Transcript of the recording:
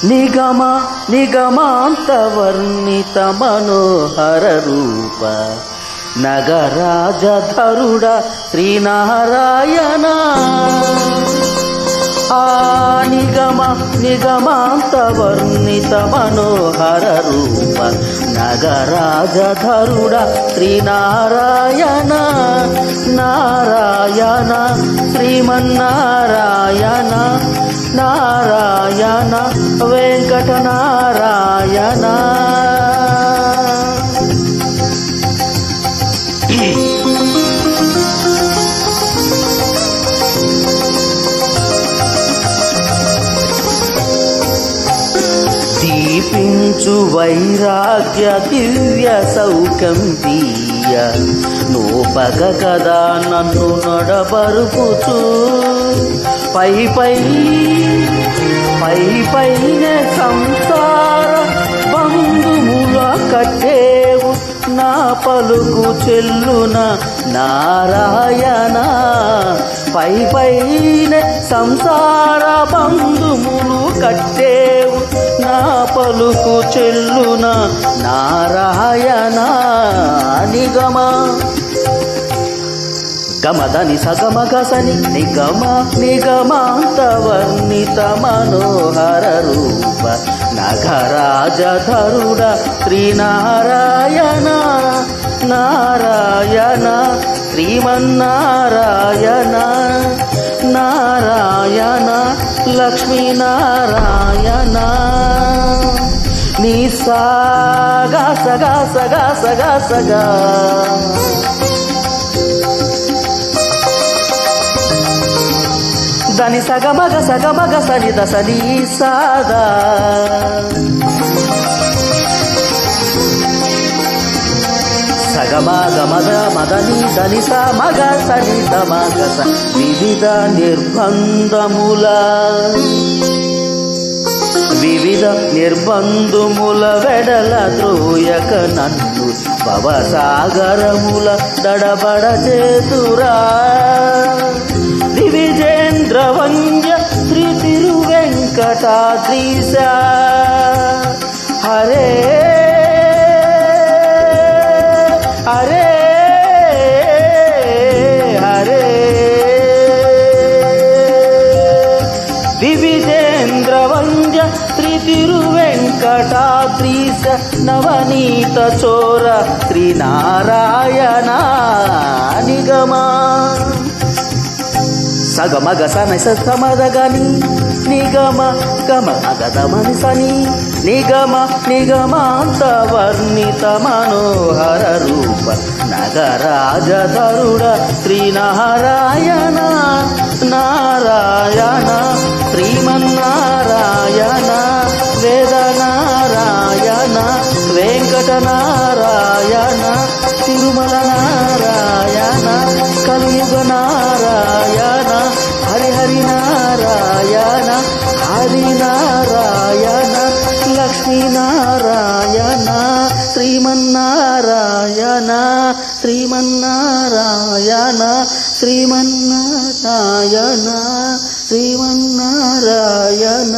నిగమ నిగమాంతవర్ణిత మనోహర రూప నగరాజధరుడ శ్రీనారాయణ. ఆ నిగమ నిగమాంతవర్ణిత మనోహర రూప నగరాజధరుడ శ్రీనారాయణ. నారాయణ శ్రీమన్నారాయణ నారాయణ వెంకటనారాయణ. దీపించు వైరాగ్య దివ్య సౌఖ్యం తీయ నోపగ కదా నన్ను నడబరుపుచు పై పైనే సంసార బంధుముల కట్టేవు నా పలుకు చెల్లున నారాయణ. పైనే సంసార బంధుములు కట్టేవు నా పలుకు చెల్లున నారాయణ. నిగమ గమదని సగమగసని నిగమ నిగమాంతవర్ణిత మనోహర రూప నగరాజధరుడ శ్రీనారాయణ. నారాయణ శ్రీమన్నారాయణ నారాయణ లక్ష్మీనారాయణ. నీ సాగా సగా సగా సగా సగా దని సగమగ సని దసని సాదా సగమగ మద మదని దని స మగ సని మగస వివిధ నిర్బంధముల వెడల ద్రోయక నన్ను భవసాగరముల దడబడ చేతురా. వివిజేంద్రవంద్య శ్రీ తిరువెంకటాద్రీశ హరే హరే హరే. వివిజేంద్రవంద్య శ్రీ తిరువెంకటాద్రీశ నవనీత చోర శ్రీనారాయణ. నిగమా సగమగ సన సమదగని నిగమ గమ మగదమని సని నిగమ నిగమాంతవర్ణిత మనోహర రూప నగరాజధరుడ శ్రీనారాయణ. నారాయణ శ్రీమన్నారాయణ వేదనారాయణ వెంకటనారాయణ తిరుమల నారాయణ కలియుగ నారాయణ హరిహరి నారాయణ హరినారాయణ లక్ష్మీనారాయణ శ్రీమన్నారాయణ శ్రీమన్నారాయణ శ్రీమన్నారాయణ శ్రీమన్నారాయణ.